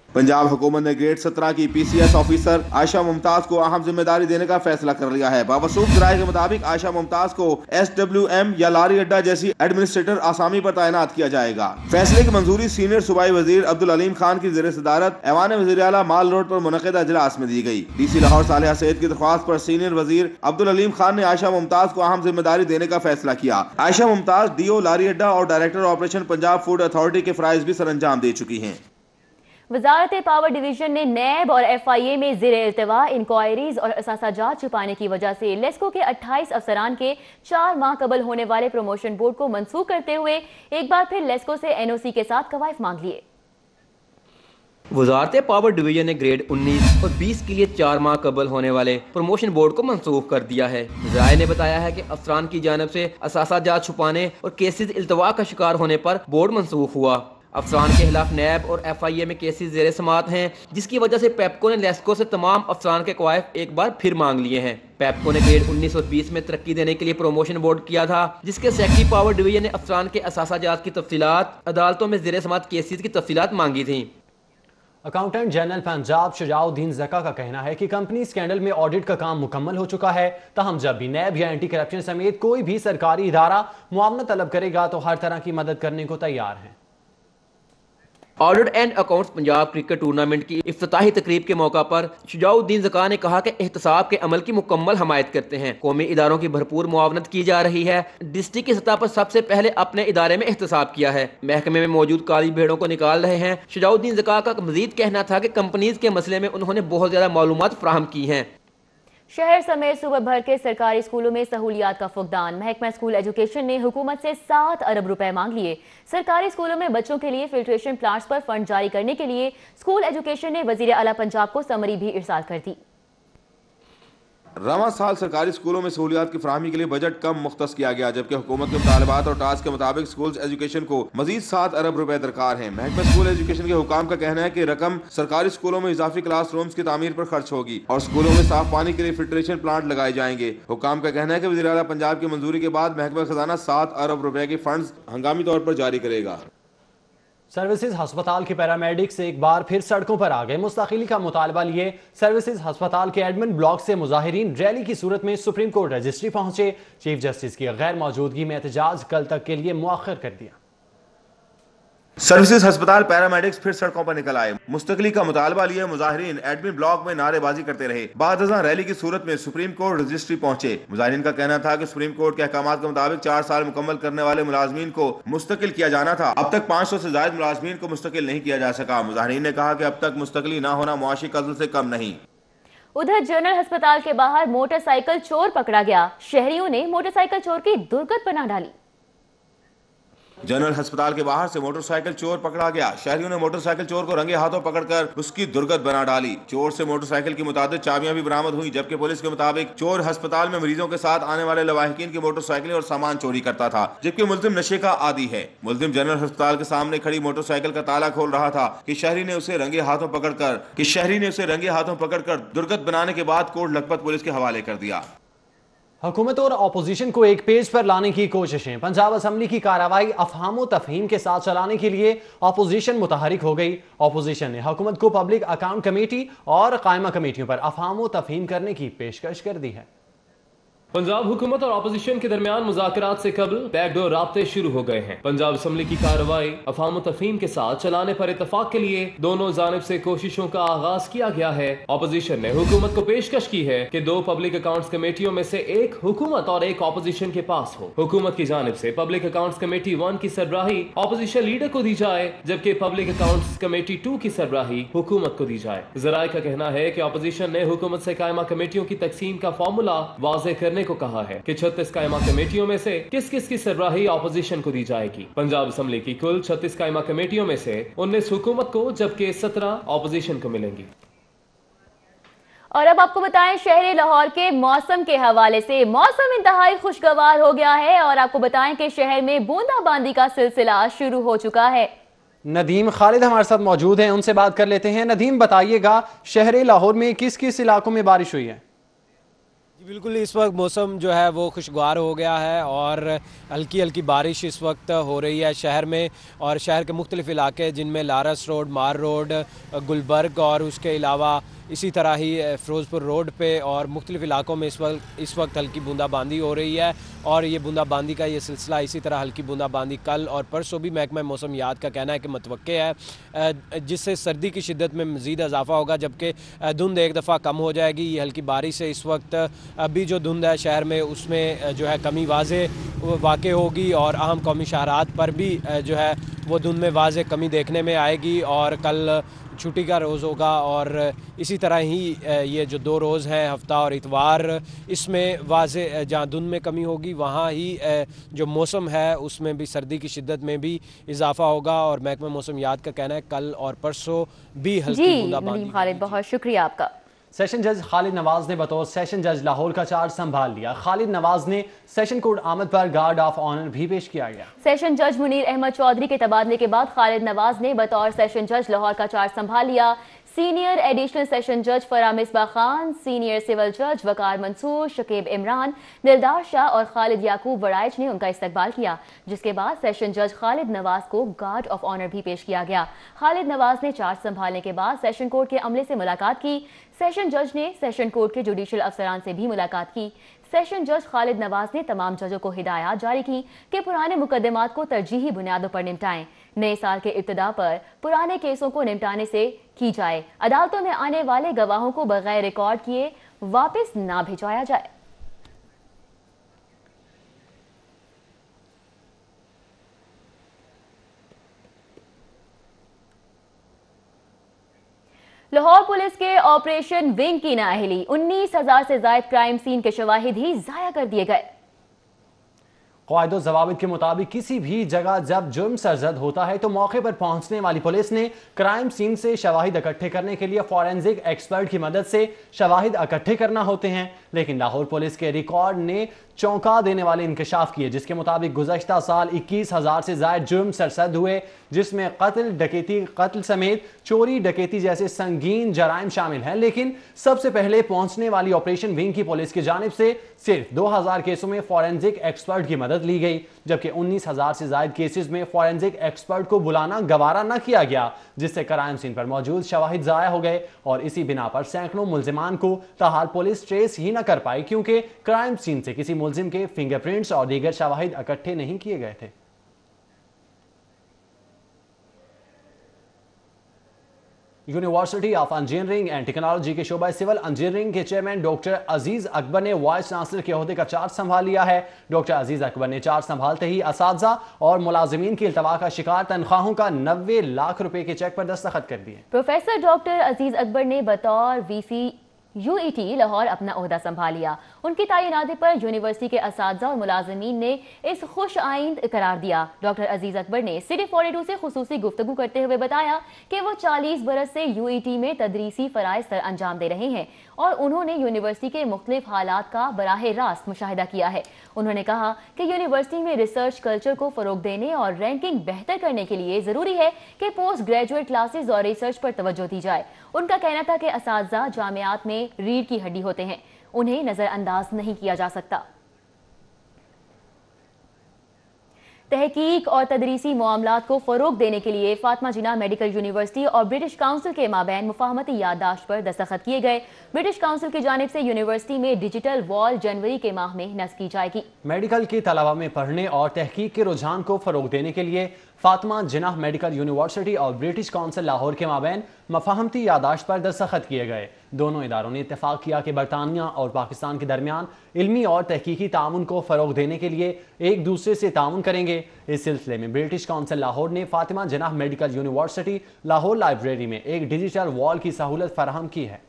Speaker 3: پنجاب حکومت نے گریڈ 17 کی PCS آفیسر عائشہ ممتاز کو اہم ذمہ داری دینے کا فیصلہ کر لیا ہے۔ باوثوق ذرائع کے مطابق عائشہ ممتاز کو SWM یا لاری اڈا جیسی ایڈمنسٹریٹر آسامی پر تعینات کیا جائے گا۔ فیصلے کی منظوری سینئر صوبائی وزیر عبدالعلیم خان کی زیر صدارت ایوان وزیر اعلیٰ مال روڈ پر منعقدہ اجلاس میں دی گئی۔ DC لاہور صالحہ سعید کی درخواست پر سینئر وزیر عبدالعلیم خان نے عائشہ ممتاز کو اہم ذمہ داری دینے کا فیصلہ کیا۔ عائشہ ممتاز DO لاری اڈا اور director operation Punjab food authority کے فرائض بھی سر انجام دے چکی ہیں۔
Speaker 2: وزارت پاور ڈویژن نے نیب اور FIA میں زیر التواء انکوائریز اور اثاثہ جات چھپانے کی وجہ سے لیسکو کے 28 افسران کے 4 ماہ قبل ہونے والے پروموشن بورڈ کو منسوخ کرتے ہوئے ایک بار پھر لیسکو سے NOC کے ساتھ قوائف مانگ لیے۔
Speaker 8: وزارت پاور ڈویژن نے گریڈ 19 اور 20 کے لیے 4 ماہ قبل ہونے والے پروموشن بورڈ کو منسوخ کر دیا ہے۔ ذرائع نے بتایا ہے کہ افسران کی جانب سے اثاثہ جات چھپانے اور کیسز التواء کا شکار ہونے پر بورڈ منسوخ ہوا۔ افسران کے خلاف نیب اور FIA میں کیسز زیر سماعت ہیں، جس کی وجہ سے پیپکو نے لیسکو سے تمام افسران کے قوائف ایک بار پھر مانگ لیے ہیں۔ پیپکو نے گریڈ 19 اور 20 میں ترقی دینے کے لیے پروموشن بورڈ کیا تھا، جس کے سیکٹری پاور ڈویژن نے افسران کے اثاثہ جات کی تفصیلات، عدالتوں میں زیر سماعت کیسز کی تفصیلات مانگی تھیں۔
Speaker 1: اکاؤنٹنٹ جنرل پنجاب شجاع الدین زکا کا کہنا ہے کہ کمپنی سکینڈل میں آڈٹ کا کام مکمل ہو چکا ہے، تاہم جب بھی نیب یا اینٹی کرپشن سمیت کوئی بھی سرکاری ادارہ معاونت طلب کرے گا تو ہر طرح کی مدد کرنے کو تیار ہیں۔
Speaker 8: Audit and accounts Punjab cricket tournament کی افتتاحی تقریب کے موقع پر شجاع الدین زکا نے کہا کہ احتساب کے عمل کی مکمل حمایت کرتے ہیں۔ قومی اداروں کی بھرپور معاونت کی جا رہی ہے۔ ڈسٹرکٹ کی سطح پر سب سے پہلے اپنے ادارے میں احتساب کیا ہے۔ محکمے میں موجود کالی بھیڑوں کو نکال رہے ہیں۔ شجاع الدین زکا کا مزید کہنا تھا کہ کمپنیز کے مسئلے میں انہوں نے بہت زیادہ معلومات فراہم کی ہیں۔
Speaker 2: شہر سمیت صوبہ بھر کے سرکاری اسکولوں میں سہولیات کا فقدان۔ محکمہ اسکول ایجوکیشن نے حکومت سے 7 ارب روپے مانگ لیے۔ سرکاری اسکولوں میں بچوں کے لیے فلٹریشن پلانٹس پر فنڈ جاری کرنے کے لیے اسکول ایجوکیشن نے وزیر اعلیٰ پنجاب کو سمری بھی ارسال کر دی۔
Speaker 3: رواں سال سرکاری اسکولوں میں سہولیات کی فراہمی کے لیے بجٹ کم مختص کیا گیا، جبکہ حکومت کے مطالبات اور ٹاسک کے مطابق اسکول ایجوکیشن کو مزید 7 ارب روپے درکار ہیں۔ محکمہ اسکول ایجوکیشن کے حکام کا کہنا ہے کہ رقم سرکاری اسکولوں میں اضافی کلاس رومز کی تعمیر پر خرچ ہوگی اور اسکولوں میں صاف پانی کے لیے فلٹریشن پلانٹ لگائے جائیں گے۔ حکام کا کہنا ہے کہ وزیر اعلیٰ پنجاب کی منظوری کے بعد محکمہ خزانہ 7 ارب روپے کے فنڈز ہنگامی طور پر جاری کرے گا۔
Speaker 1: سروسز ہسپتال کے پیرامیڈکس ایک بار پھر سڑکوں پر آ گئے۔ مستقلی کا مطالبہ لیے سروسز ہسپتال کے ایڈمن بلاک سے مظاہرین ریلی کی صورت میں سپریم کورٹ رجسٹری پہنچے۔ چیف جسٹس کی غیر موجودگی میں احتجاج کل تک کے لیے مؤخر کر دیا۔
Speaker 3: سروسز ہسپتال پیرامیڈکس پھر سڑکوں پر نکل آئے۔ مستقلی کا مطالبہ لیے مظاہرین ایڈمن بلاک میں نعرے بازی کرتے رہے۔ بعد ازاں ریلی کی صورت میں سپریم کورٹ رجسٹری پہنچے۔ مظاہرین کا کہنا تھا کہ سپریم کورٹ کے احکامات کے مطابق 4 سال مکمل کرنے والے ملازمین کو مستقل کیا جانا تھا۔ اب تک 500 سے زائد ملازمین کو مستقل نہیں کیا جا سکا۔ مظاہرین نے کہا کہ اب تک مستقلی نہ ہونا معاشی قتل سے کم نہیں۔
Speaker 2: ادھر جنرل ہسپتال کے باہر موٹر سائیکل چور پکڑا گیا۔ شہریوں نے موٹر سائیکل چور کی درگت بنا ڈالی۔
Speaker 3: جنرل ہسپتال کے باہر سے موٹر سائیکل چور پکڑا گیا۔ شہریوں نے موٹر سائیکل چور کو رنگے ہاتھوں پکڑ کر اس کی درگت بنا ڈالی۔ چور سے موٹر سائیکل کی متعدد چابیاں بھی برآمد ہوئی، جبکہ پولیس کے مطابق چور ہسپتال میں مریضوں کے ساتھ آنے والے لواحقین کی موٹر سائیکلیں اور سامان چوری کرتا تھا، جبکہ ملزم نشے کا عادی ہے۔ ملزم جنرل ہسپتال کے سامنے کھڑی موٹر سائیکل کا تالا کھول رہا تھا کہ شہری نے اسے رنگے ہاتھوں پکڑ کر درگت بنانے کے بعد کوٹ لکھپت پولیس کے حوالے کر دیا۔
Speaker 1: حکومت اور اپوزیشن کو ایک پیج پر لانے کی کوششیں۔ پنجاب اسمبلی کی کارروائی افہام و تفہیم کے ساتھ چلانے کے لیے اپوزیشن متحرک ہو گئی۔ اپوزیشن نے حکومت کو پبلک اکاؤنٹ کمیٹی اور قائمہ کمیٹیوں پر افہام و تفہیم کرنے کی پیشکش کر دی ہے۔
Speaker 13: پنجاب حکومت اور اپوزیشن کے درمیان مذاکرات سے قبل بیک ڈور رابطے شروع ہو گئے ہیں۔ پنجاب اسمبلی کی کارروائی افہام و تفہیم کے ساتھ چلانے پر اتفاق کے لیے دونوں جانب سے کوششوں کا آغاز کیا گیا ہے۔ اپوزیشن نے حکومت کو پیشکش کی ہے کہ 2 پبلک اکاؤنٹس کمیٹیوں میں سے ایک حکومت اور ایک اپوزیشن کے پاس ہو۔ حکومت کی جانب سے پبلک اکاؤنٹس کمیٹی 1 کی سربراہی اپوزیشن لیڈر کو دی جائے، جبکہ پبلک اکاؤنٹس کمیٹی 2 کی سربراہی حکومت کو دی جائے۔ ذرائع کا کہنا ہے کہ اپوزیشن نے حکومت سے قائمہ کمیٹیوں کی تقسیم کا فارمولا واضح کرنے کو کہا ہے کہ 36 قائمہ کمیٹیوں میں سے کس کس کی سربراہی اپوزیشن کو دی جائے گی۔ پنجاب اسمبلی کی کل 36 قائمہ کمیٹیوں میں سے 19 حکومت کو جبکہ 17 اپوزیشن کو ملیں گی۔
Speaker 2: اور اب آپ کو بتائیں شہر لاہور کے موسم کے حوالے سے۔ موسم انتہائی خوشگوار ہو گیا ہے اور آپ کو بتائیں کہ شہر میں بوندا باندی کا سلسلہ شروع ہو چکا ہے۔
Speaker 1: ندیم خالد ہمارے ساتھ موجود ہیں، ان سے بات کر لیتے ہیں۔ ندیم بتائیے گا شہر لاہور میں کس کس علاقوں میں بارش ہوئی ہے؟
Speaker 18: بالकुल इस वक्त मौसम जो है वो खुशगवार हो गया है और हल्की हल्की बारिश इस वक्त हो रही है शहर में, और शहर के मुख्तलिफ इलाके जिनमें लारस रोड, मार रोड, गुलबर्ग और उसके अलावा इसी तरह ही फ़िरोज़पुर रोड पे और मुख्तलिफ इलाकों में इस वक्त हल्की बूंदाबांदी हो रही है। और ये बूंदाबांदी का ये सिलसिला इसी तरह हल्की बूंदाबांदी कल और परसों भी महकमा मौसम याद का कहना है कि मतवक्के है, जिससे सर्दी की शिद्दत में मज़ीद इजाफा होगा, जबकि धुंध एक दफ़ा कम हो जाएगी। ये हल्की बारिश से इस वक्त अभी जो धुंध है शहर में उसमें जो है कमी वाज़े वाक़ होगी और अहम कौमी शहरात पर भी जो है वो धुंध में वाज़े कमी देखने में आएगी। और कल छुट्टी का रोज़ होगा और इसी तरह ही ये जो 2 रोज़ हैं हफ्ता और इतवार, इसमें वाज़े जहाँ धुंध में कमी होगी वहाँ ही जो मौसम है उसमें भी सर्दी की शिद्दत में भी इजाफा होगा। और महकमा मौसम याद का कहना है कल और परसों भी हल्की बूंदाबांदी।
Speaker 2: खालिद, बहुत शुक्रिया आपका।
Speaker 1: सेशन जज खालिद नवाज ने बतौर सेशन जज लाहौर का चार्ज संभाल लिया। खालिद नवाज ने सेशन कोर्ट आमद पर गार्ड ऑफ ऑनर भी पेश किया गया।
Speaker 2: सेशन जज मुनीर अहमद चौधरी के तबादले के बाद खालिद नवाज ने बतौर सेशन जज लाहौर का चार्ज संभाल लिया। सीनियर एडिशनल सेशन जज फराह मिसबाह खान, सीनियर सिविल जज वकार मंसूर, शकीब इमरान, दिलदार शाह और खालिद याकूब वड़ाइच ने उनका इस्तकबाल किया, जिसके बाद सेशन जज खालिद नवाज को गार्ड ऑफ ऑनर भी पेश किया गया। खालिद नवाज ने चार्ज संभालने के बाद सेशन कोर्ट के अमले से मुलाकात की। सेशन जज ने सेशन कोर्ट के जुडिशियल अफसरान से भी मुलाकात की। सेशन जज खालिद नवाज ने तमाम जजों को हिदायत जारी की कि पुराने मुकदमात को तरजीही बुनियादों पर निपटाएं। नए साल के इब्तिदा पर पुराने केसों को निपटाने से की जाए। अदालतों में आने वाले गवाहों को बगैर रिकॉर्ड किए वापस ना भिजवाया जाए। लाहौर पुलिस के ऑपरेशन विंग की नाअहली, 19,000 से ज्यादा क्राइम सीन के शवाहिद ही जाया कर दिए गए।
Speaker 1: क़वाइद व ज़वाबित के मुताबिक किसी भी जगह जब जुर्म सरजद होता है तो मौके पर पहुंचने वाली पुलिस ने क्राइम सीन से शवाहिद इकट्ठे करने के लिए फॉरेंसिक एक्सपर्ट की मदद से शवाहिद इकट्ठे करना होते हैं। लेकिन लाहौर पुलिस के रिकॉर्ड ने चौंका देने वाले इंकशाफ किए, जिसके मुताबिक गुज़श्ता साल 21,000 से ज़ायद जुर्म सरसद हुए, जिसमें कत्ल, डकैती, कत्ल समेत चोरी डकैती जैसे संगीन जराइम शामिल हैं। लेकिन सबसे पहले पहुंचने वाली ऑपरेशन विंग की पुलिस की जानिब से सिर्फ 2,000 केसों में फॉरेंसिक एक्सपर्ट की मदद ली गई, जबकि 19,000 से ज़ायद केसेस में फॉरेंसिक एक्सपर्ट को बुलाना गवारा न किया गया, जिससे क्राइम सीन पर मौजूद शवाहिद ज़ाया हो गए। और इसी बिना पर सैकड़ों मुल्जिमान को ताहाल पुलिस ट्रेस ही न कर पाई, क्योंकि क्राइम सीन से किसी मुल्जिम के फिंगरप्रिंट्स और दीगर शवाहिद इकट्ठे नहीं किए गए थे। University of engineering and technology के शोबा सिविल इंजीनियरिंग के चेयरमैन डॉक्टर अजीज अकबर ने वाइस चांसलर के ओहदे का चार्ज संभाल लिया है। डॉक्टर अजीज अकबर ने चार्ज संभालते ही असातिज़ा और मुलाजिमीन की इल्तवा का शिकार तनख्वाहों का 90 लाख रुपए के चेक पर दस्तखत कर दिए।
Speaker 2: प्रोफेसर डॉक्टर अजीज अकबर ने बतौर वीसी यूईटी लाहौर अपना ओहदा संभाल लिया। उनकी तैनाती पर यूनिवर्सिटी के असातिज़ा और मुलाजिमीन ने इस खुश आइंद करार दिया। डॉक्टर अजीज अकबर ने सिटी 42 से खुसूसी गुफ्तगू करते हुए बताया कि वो 40 बरस से यूईटी में तदरीसी फ़राइज़ सर अंजाम दे रहे हैं और उन्होंने यूनिवर्सिटी के मुख्तलिफ हालात का बराह रास्त मुशाहिदा किया है। उन्होंने कहा कि यूनिवर्सिटी में रिसर्च कल्चर को फ़रोग देने और रैंकिंग बेहतर करने के लिए ज़रूरी है कि पोस्ट ग्रेजुएट क्लासेज और रिसर्च पर तवज्जो दी जाए। उनका कहना था कि असातिज़ा जामियात में रीढ़ की हड्डी होते हैं, उन्हें नज़रअंदाज नहीं किया जा सकता। तहकीक और तदरीसी मामलात को फ़रोग देने के लिए फातिमा जिन्ना मेडिकल यूनिवर्सिटी और ब्रिटिश काउंसिल के माबैन मुफाहमती याददाश्त पर दस्तखत किए गए। ब्रिटिश काउंसिल की जानिब से यूनिवर्सिटी में डिजिटल वॉल जनवरी के माह में नस्ब की जाएगी।
Speaker 1: मेडिकल के तलबा में पढ़ने और तहकीक के रुझान को फ़रोग देने के लिए फातिमा जिन्ना मेडिकल यूनिवर्सिटी और ब्रिटिश काउंसिल लाहौर के माबैन मुफाहमती याददाश्त पर दस्तखत किए गए। दोनों इदारों ने इत्तेफाक किया कि बरतानिया और पाकिस्तान के दरमियान इल्मी और तहकीकी ताउन को फ़रोग देने के लिए एक दूसरे से ताउन करेंगे। इस सिलसिले में ब्रिटिश काउंसिल लाहौर ने फातिमा जिन्ना मेडिकल यूनिवर्सिटी लाहौर लाइब्रेरी में एक डिजिटल वॉल की सहूलत फराहम की है।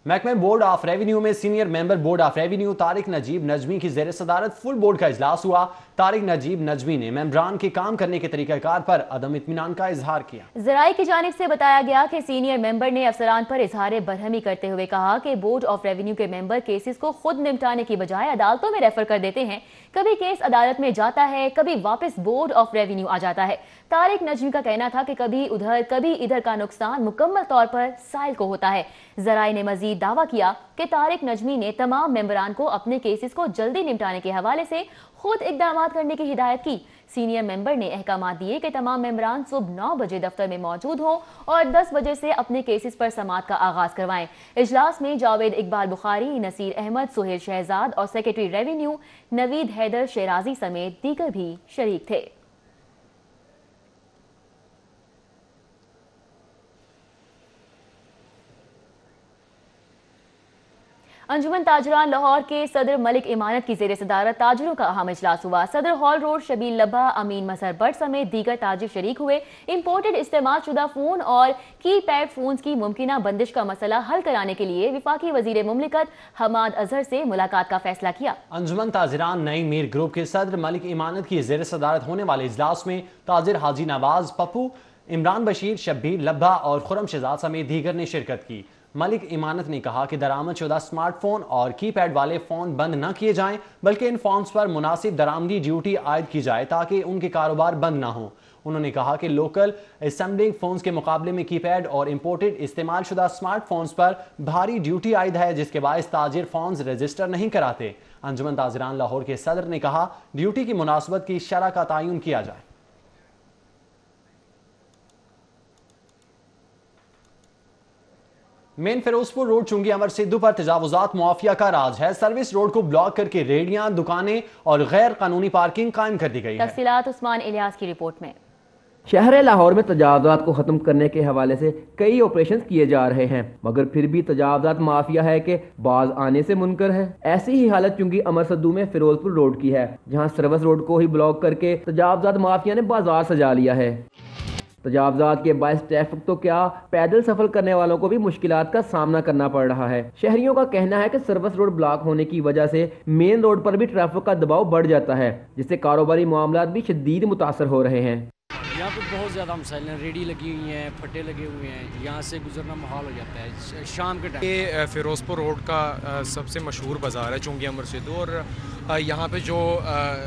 Speaker 1: महकमे बोर्ड ऑफ रेवेन्यू में senior member board of revenue Tariq Najeeb Najmi की ज़ेर सदारत फुल बोर्ड का इजलास हुआ। तारिक नजीब नजमी ने मेंबरान के काम करने के तरीक़ाकार पर अदम इत्मीनान का इजहार किया।
Speaker 2: ज़राए की जानिब से बताया गया कि सीनियर मेंबर ने अफसरान पर इजहार बरहमी करते हुए कहा कि बोर्ड ऑफ रेवेन्यू के मेंबर केसेस को खुद निपटाने की बजाय अदालतों में रेफर कर देते हैं। कभी केस अदालत में जाता है, कभी वापस बोर्ड ऑफ रेवेन्यू आ जाता है। तारिक नजमी का कहना था कि कभी उधर कभी इधर का नुकसान मुकम्मल तौर पर साइल को होता है। ज़राए ने मजीद दावा किया कि तारिक नजमी ने तमाम मेंबरान को अपने केसेस को जल्दी निपटाने के हवाले से खुद इकदाम करने की हिदायत की। सीनियर मेंबर ने अहकाम दिए कि तमाम मेंबरान सुबह 9 बजे दफ्तर में मौजूद हों और 10 बजे से अपने केसेस पर समाअत का आगाज करवाएं। इजलास में जावेद इकबाल बुखारी, नसीर अहमद, सुहेल शहजाद और सेक्रेटरी रेवेन्यू नवीद हैदर शेराजी समेत दीगर भी शरीक थे। अंजुमन ताजरान लाहौर के सदर मलिक इमानत की ज़ेर सदारत ताजरों का अहम इजलास हुआ। सदर हॉल रोड शबील लब्बा, अमीन मजहर बट समेत दीगर ताजिर शरीक हुए। इम्पोर्टेड इस्तेमाल शुदा फ़ोन और की पैड फ़ोन्स की मुमकिना बंदिश का मसला हल कराने के लिए विफाकी वज़ीर मुमलिकत हमाद अजहर से मुलाकात का फैसला किया।
Speaker 1: अंजुमन ताजरान नई मीर ग्रुप के सदर मलिक इमानत की ज़ेर सदारत होने वाले इजलास में ताजिर हाजी नवाज पप्पू, इमरान बशीर, शब्बीर लब्बा और खुरम शहजाद समेत दीगर ने शिरकत की। मलिक इमानत ने कहा कि दरामद शुदा स्मार्टफोन और कीपैड वाले फ़ोन बंद न किए जाएं, बल्कि इन फ़ोन्स पर मुनासिब दरामदी ड्यूटी आयद की जाए ताकि उनके कारोबार बंद ना हो। उन्होंने कहा कि लोकल असेंबलिंग फ़ोन्स के मुकाबले में कीपैड और इम्पोर्टेड इस्तेमाल शुदा स्मार्टफोन्स पर भारी ड्यूटी आयद है, जिसके बायस ताजिर फ़ोन्स रजिस्टर नहीं कराते। अंजुमन ताजरान लाहौर के सदर ने कहा ड्यूटी की मुनासबत की शरह का तयन किया जाए। मेन फिरोजपुर रोड चुंगी अमर सिद्धू पर तजावुजात मुआफिया का राज है। सर्विस रोड को ब्लॉक करके रेडियां, दुकानें और गैर कानूनी पार्किंग कायम कर दी गई है।
Speaker 2: तफसीलात उस्मान इलियास की रिपोर्ट में।
Speaker 8: शहर लाहौर में तजावुजात को ख़त्म करने के हवाले से कई ऑपरेशन किए जा रहे हैं, मगर फिर भी तजावुजात माफिया है कि बाज आने से मुनकर है। ऐसी ही हालत चुंगी अमर सिद्धू में फिरोजपुर रोड की है, जहां सर्विस रोड को ही ब्लॉक करके तजावुजात माफिया ने बाजार सजा लिया है। तजावुजात के बायस ट्रैफिक तो क्या, पैदल सफर करने वालों को भी मुश्किलात का सामना करना पड़ रहा है। शहरियों का कहना है कि सर्विस रोड ब्लॉक होने की वजह से मेन रोड पर भी ट्रैफिक का दबाव बढ़ जाता है, जिससे कारोबारी मामलात भी शदीद मुतासर हो रहे हैं।
Speaker 19: यहाँ पे बहुत ज़्यादा मसाइल हैं, रेडी लगी हुई हैं, फटे लगे हुए हैं, यहाँ से गुजरना मुहाल हो जाता है शाम के टाइम।
Speaker 20: ये फिरोजपुर रोड का सबसे मशहूर बाज़ार है चुंगी अमर सिद्धू, और यहाँ पे जो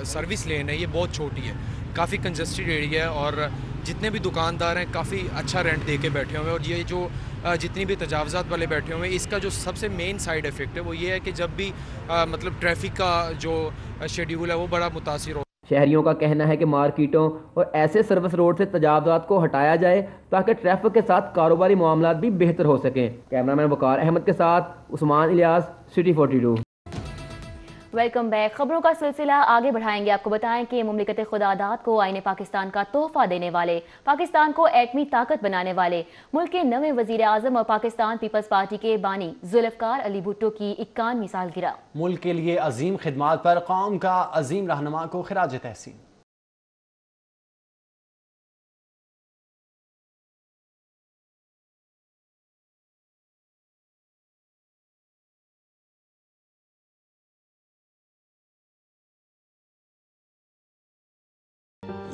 Speaker 20: सर्विस लेन है ये बहुत छोटी है, काफ़ी कंजस्टेड एरिया है और जितने भी दुकानदार हैं काफ़ी अच्छा रेंट दे के बैठे हुए हैं। और ये जो जितनी भी तजावुजात वाले बैठे हुए हैं, इसका जो सबसे मेन साइड इफ़ेक्ट है वो ये है कि जब भी मतलब ट्रैफिक का जो शेड्यूल है वो बड़ा मुतासिर हो।
Speaker 8: शहरियों का कहना है कि मार्केटों और ऐसे सर्विस रोड से तजावुजात को हटाया जाए ताकि ट्रैफिक के साथ कारोबारी मामलात भी बेहतर हो सकें। कैमरामैन वकार अहमद के साथ Usman Ilyas, city 42।
Speaker 2: Welcome back. खबरों का सिलसिला आगे बढ़ाएंगे। आपको बताएं कि मुमलिकत खुदादाद को आईने पाकिस्तान का तोहफा देने वाले, पाकिस्तान को एटमी ताकत बनाने वाले मुल्क के नवे वजीर आजम और पाकिस्तान पीपल्स पार्टी के बानी जुल्फकार अली भुट्टो की 51वीं सालगिरह।
Speaker 1: मुल्क के लिए अजीम खिदमात पर कौम का अजीम रहनुमा को खिराज तहसीन।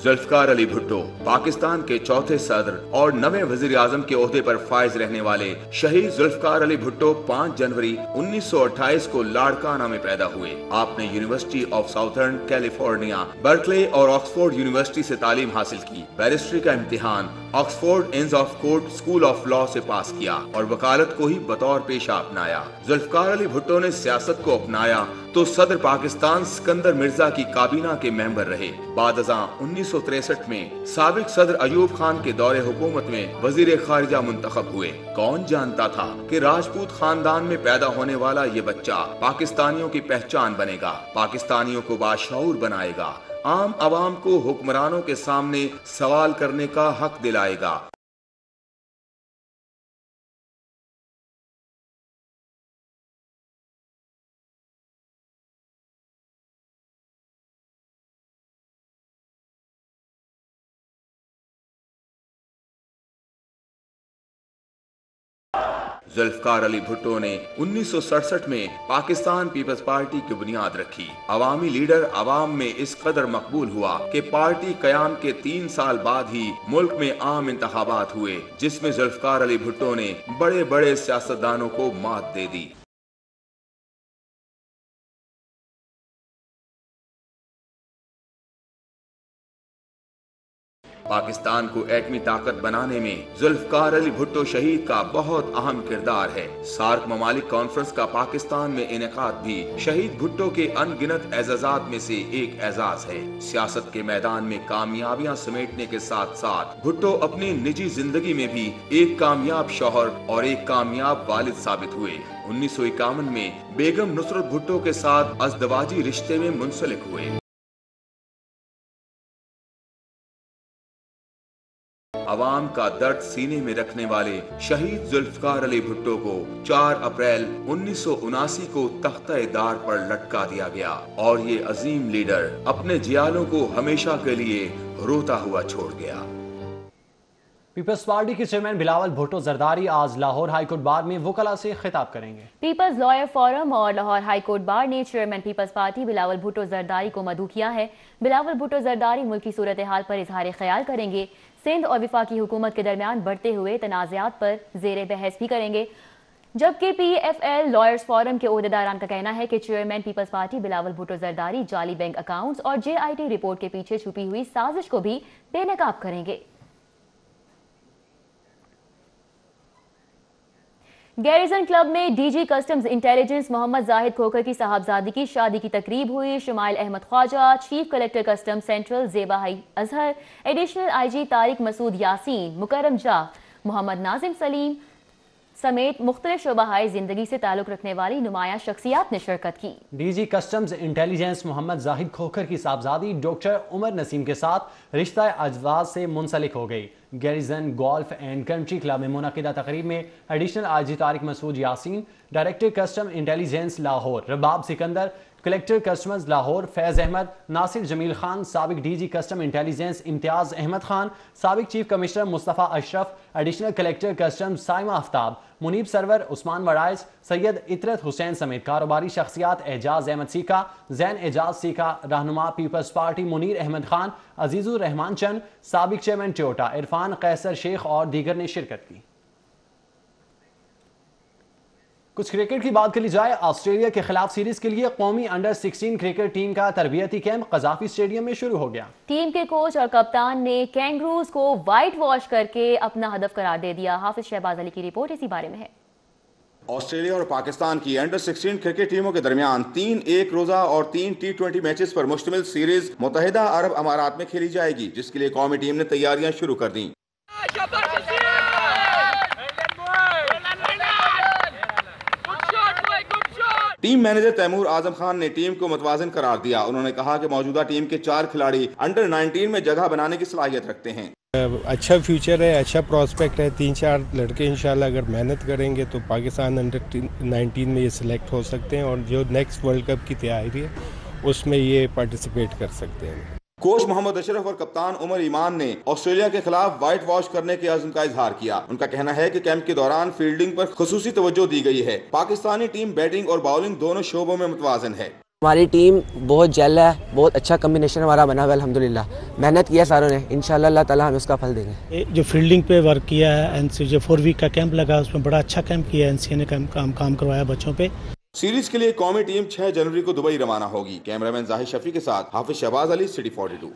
Speaker 3: जुल्फकार अली भुट्टो पाकिस्तान के चौथे सदर और नवे वजीर आजम के ओहदे पर फाइज रहने वाले शहीद जुल्फकार अली भुट्टो 5 जनवरी 1928 को लाड़काना में पैदा हुए। आपने university of southern California, Berkeley और ऑक्सफोर्ड यूनिवर्सिटी से तालीम हासिल की। बैरिस्ट्री का इम्तिहान ऑक्सफोर्ड इंस of court school of law से पास किया और वकालत को ही बतौर पेशा अपनाया। जुल्फकार अली भुट्टो ने सियासत को अपनाया तो सदर पाकिस्तान सिकंदर मिर्जा की काबीना के मेंबर रहे। बादअज़ां 1963 में साबिक सदर अयूब खान के दौरे हुकूमत में वजीर खारिजा मुंतखब हुए। कौन जानता था कि राजपूत खानदान में पैदा होने वाला ये बच्चा पाकिस्तानियों की पहचान बनेगा, पाकिस्तानियों को बाशऊर बनाएगा, आम आवाम को हुक्मरानों के सामने सवाल करने का हक दिलाएगा। जुल्फकार अली भुट्टो ने 1967 में पाकिस्तान पीपल्स पार्टी की बुनियाद रखी। अवामी लीडर अवाम में इस कदर मकबूल हुआ कि पार्टी कयाम के 3 साल बाद ही मुल्क में आम इंतखाबात हुए, जिसमें जुल्फकार अली भुट्टो ने बड़े बड़े सियासतदानों को मात दे दी। पाकिस्तान को एटमी ताकत बनाने में जुल्फकार अली भुट्टो शहीद का बहुत अहम किरदार है। सार्क ममालिक कॉन्फ्रेंस का पाकिस्तान में इनेकाद भी शहीद भुट्टो के अनगिनत एजाजात में से एक एजाज है। सियासत के मैदान में कामयाबियां समेटने के साथ साथ भुट्टो अपनी निजी जिंदगी में भी एक कामयाब शौहर और एक कामयाब वालिद साबित हुए। 1951 में बेगम नुसरत भुट्टो के साथ अज़दवाजी रिश्ते में मुंसलिक हुए। अवाम का दर्द सीने में रखने वाले शहीद जुल्फकार अली भुट्टो को 4 अप्रैल 1979 को तख्ते-ए-दार पर लटका दिया गया और ये अजीम लीडर अपने जियालों को हमेशा के लिए रोता हुआ छोड़ गया।
Speaker 1: पीपल्स पार्टी के चेयरमैन बिलावल भुट्टो जरदारी आज लाहौर हाईकोर्ट बार में वकला से खिताब करेंगे।
Speaker 2: पीपल्स लॉयर फोरम और लाहौर हाईकोर्ट बार ने chairman peoples party Bilawal Bhutto Zardari को मदऊ किया है। बिलावल भुट्टो जरदारी मुल्क की सूरत हाल पर इजहार ख्याल करेंगे। सिंध और वफाकी हुकूमत के दरमियान बढ़ते हुए तनाज़ात पर ज़ेर बहस भी करेंगे। जबकि PFL लॉयर्स फोरम के ओहदेदारान का कहना है कि chairman peoples party Bilawal Bhutto Zardari जाली बैंक अकाउंट्स और JIT रिपोर्ट के पीछे छुपी हुई साजिश को भी बेनकाब करेंगे। गैरिजन क्लब में DG customs intelligence Mohammad Zahid Khokhar की साहबजादी की शादी की तकरीब हुई। Shamail Ahmed Khawaja, chief collector custom central Zeba Azhar, additional IG Tariq Masood Yasin, Mukarram Jah, Mohammad Nazim Saleem समेत मुख्तलिफ शोबाहाई जिंदगी से ताल्लुक रखने वाली नुमाया शख्सियात ने शिरकत की।
Speaker 1: DG customs intelligence Mohammad Zahid Khokhar की साहबजादी डॉक्टर उमर नसीम के साथ रिश्ता अजवाज से मुंसलिक हो गई। Garrison golf and country club में मुनक़िदा तकरीब में additional IG Tariq Masood Yasin, director custom intelligence Lahore Rabab Sikandar, collector customs Lahore Faiz Ahmed, Nasir Jamil Khan, साबिक DG custom intelligence Imtiaz Ahmed Khan, साबिक chief commissioner Mustafa Ashraf, additional collector custom Saima Aftab, Munib Sarwar, Usman Waraich, Syed Itrat Hussain समेत कारोबारी शख्सियात एजाज अहमद सीका, जैन एजाज सीका, रहनुमा पीपल्स पार्टी मुनीर अहमद खान, अजीजुर रहमान चंद, साबिक चेयरमैन टोयोटा इरफान कैसर शेख और दीगर ने शिरकत की। कुछ क्रिकेट की बात कर ली जाए। ऑस्ट्रेलिया के खिलाफ सीरीज के लिए कौमी अंडर-16 क्रिकेट टीम का तरबियती कैंप कज़ाफी स्टेडियम में शुरू हो गया।
Speaker 2: टीम के कोच और कप्तान ने कैंगरूज को व्हाइट वॉश करके अपना हदफ करार दे दिया। हाफिज शहबाज अली की रिपोर्ट इसी बारे में है।
Speaker 3: ऑस्ट्रेलिया और पाकिस्तान की अंडर-16 क्रिकेट टीमों के दरमियान 3 एक रोजा और 3 T20 मैचेस पर मुश्तमिल सीरीज मुत्तहिदा अरब अमारात में खेली जाएगी, जिसके लिए कौमी टीम ने तैयारियां शुरू कर दी। टीम मैनेजर तैमूर आजम खान ने टीम को मुतवाज़िन करार दिया। उन्होंने कहा कि मौजूदा टीम के 4 खिलाड़ी अंडर-19 में जगह बनाने की सलाहियत रखते हैं।
Speaker 21: अच्छा फ्यूचर है, अच्छा प्रोस्पेक्ट है। 3-4 लड़के इंशाल्लाह अगर मेहनत करेंगे तो पाकिस्तान अंडर-19 में ये सिलेक्ट हो सकते हैं और जो नेक्स्ट वर्ल्ड कप की तैयारी है उसमें ये पार्टिसिपेट कर सकते हैं।
Speaker 3: कोच मोहम्मद अशरफ और कप्तान उमर ईमान ने ऑस्ट्रेलिया के खिलाफ व्हाइट वॉश करने के अज़्म का इजहार किया। उनका कहना है कि कैंप के दौरान फील्डिंग पर खुसूसी तवज्जो दी गई है। पाकिस्तानी टीम बैटिंग और बॉलिंग दोनों शोबों में मुतवाज़िन है।
Speaker 22: हमारी टीम बहुत जल है, बहुत अच्छा कम्बिनेशन हमारा बना हुआ है। अल्हम्दुलिल्लाह मेहनत किया सारों ने, इंशाल्लाह अल्लाह ताला हमें उसका फल देंगे।
Speaker 23: जो फील्डिंग पे वर्क किया है एनसी जो 4 वीक का कैंप लगा उसमें बड़ा अच्छा कैंप किया है। एनसी ने काम करवाया बच्चों पे।
Speaker 3: सीरीज के लिए कौमी टीम 6 जनवरी को दुबई रवाना होगी। कैमरामैन जाहिद शफी के साथ हाफिज शहबाज अली, सिटी 42।